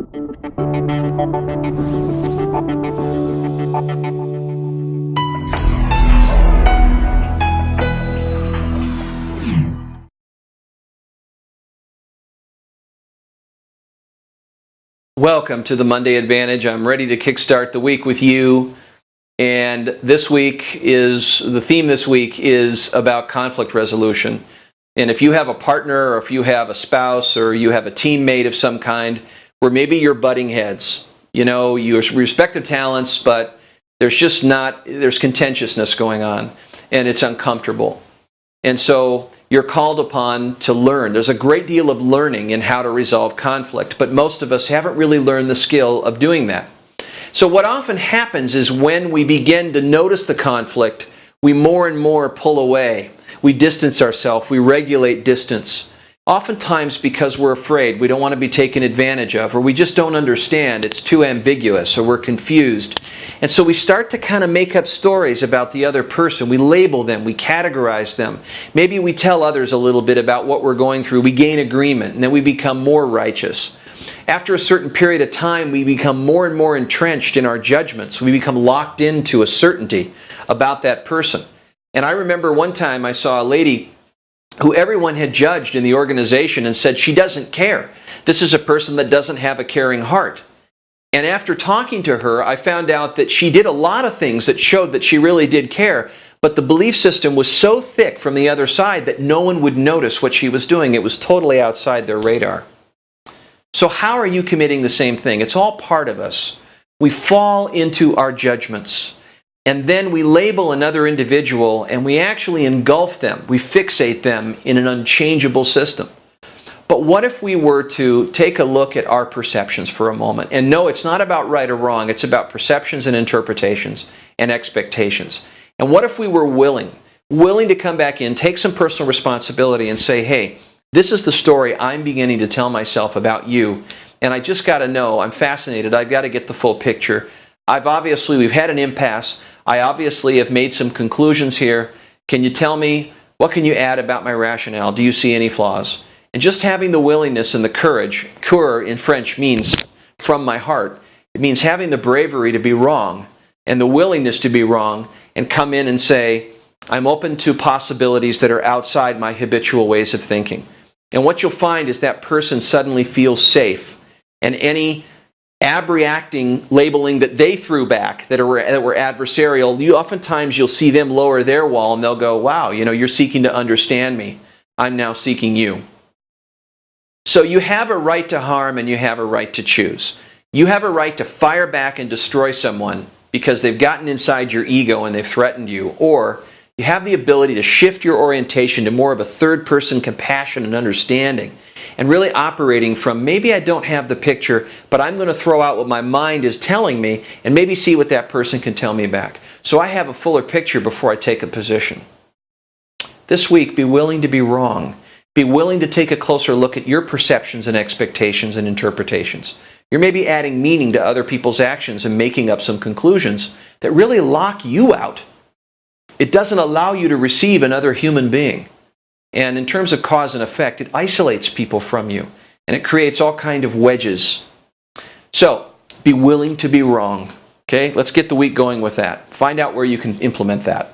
Welcome to the Monday Advantage. I'm ready to kickstart the week with you. And the theme this week is about conflict resolution. And if you have a partner, or if you have a spouse, or you have a teammate of some kind, where maybe you're butting heads, you respect the talents, but there's contentiousness going on, and it's uncomfortable. And so you're called upon to learn. There's a great deal of learning in how to resolve conflict, but most of us haven't really learned the skill of doing that. So what often happens is when we begin to notice the conflict, we more and more pull away. We distance ourselves. We regulate distance. Oftentimes because we're afraid, we don't want to be taken advantage of, or we just don't understand. It's too ambiguous, or we're confused. And so we start to kind of make up stories about the other person. We label them. We categorize them. Maybe we tell others a little bit about what we're going through. We gain agreement, and then we become more righteous. After a certain period of time, we become more and more entrenched in our judgments. We become locked into a certainty about that person. And I remember one time I saw a lady who everyone had judged in the organization and said she doesn't care. This is a person that doesn't have a caring heart. And after talking to her, I found out that she did a lot of things that showed that she really did care, but the belief system was so thick from the other side that no one would notice what she was doing. It was totally outside their radar. So how are you committing the same thing? It's all part of us. We fall into our judgments. And then we label another individual and we actually engulf them. We fixate them in an unchangeable system. But what if we were to take a look at our perceptions for a moment? And no, it's not about right or wrong. It's about perceptions and interpretations and expectations. And what if we were willing to come back in, take some personal responsibility and say, hey, this is the story I'm beginning to tell myself about you. And I just got to know, I'm fascinated. I've got to get the full picture. We've had an impasse. I obviously have made some conclusions here. Can you tell me, what can you add about my rationale? Do you see any flaws? And just having the willingness and the courage, cœur in French means from my heart. It means having the bravery to be wrong and the willingness to be wrong and come in and say, I'm open to possibilities that are outside my habitual ways of thinking. And what you'll find is that person suddenly feels safe, and any abreacting labeling that they threw back that were adversarial, oftentimes you'll see them lower their wall and they'll go, wow, you're seeking to understand me. I'm now seeking you. So you have a right to harm and you have a right to choose. You have a right to fire back and destroy someone because they've gotten inside your ego and they've threatened you, or you have the ability to shift your orientation to more of a third-person compassion and understanding, and really operating from, maybe I don't have the picture, but I'm going to throw out what my mind is telling me and maybe see what that person can tell me back. So I have a fuller picture before I take a position. This week, be willing to be wrong. Be willing to take a closer look at your perceptions and expectations and interpretations. You're maybe adding meaning to other people's actions and making up some conclusions that really lock you out. It doesn't allow you to receive another human being. And in terms of cause and effect, it isolates people from you. And it creates all kinds of wedges. So, be willing to be wrong. Okay? Let's get the week going with that. Find out where you can implement that.